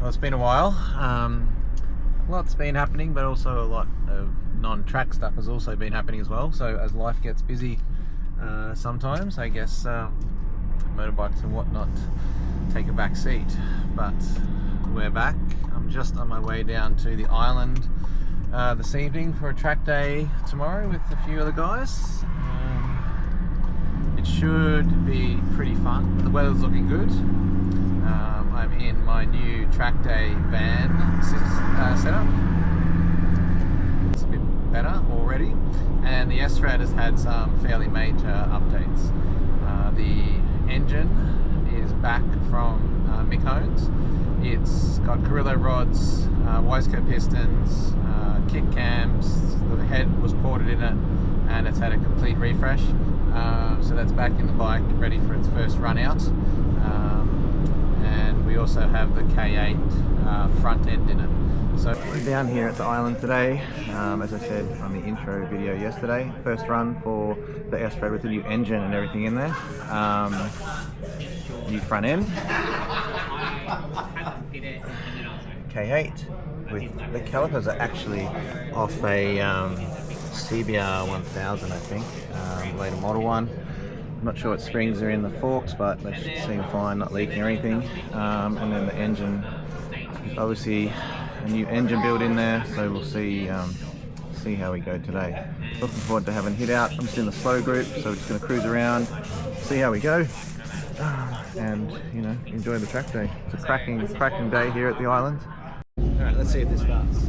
Well, it's been a while. Lots been happening, but also a lot of non-track stuff has also been happening as well. So as life gets busy, sometimes I guess motorbikes and whatnot take a back seat. But we're back. I'm just on my way down to the island this evening for a track day tomorrow with a few other guys. It should be pretty fun. The weather's looking good. I'm in my new track day van setup. It's a bit better already, and the SRAD has had some fairly major updates. The engine is back from Mick Hones. It's got Corillio Rods, Weisco pistons, kick cams. The head was ported in it, and it's had a complete refresh. So that's back in the bike, ready for its first run out. And we also have the K8 front end in it. So we're down here at the island today, as I said on the intro video yesterday. First run for the SRAD with the new engine and everything in there. New front end. K8 with the calipers are actually off a CBR 1000, I think, later model one. I'm not sure what springs are in the forks, but they should seem fine, not leaking or anything. And then the engine, obviously a new engine build in there, so we'll see how we go today. Looking forward to having a hit out. I'm just in the slow group, so we're just going to cruise around, see how we go, and you know, enjoy the track day. It's a cracking day here at the island. All right, let's see if this starts.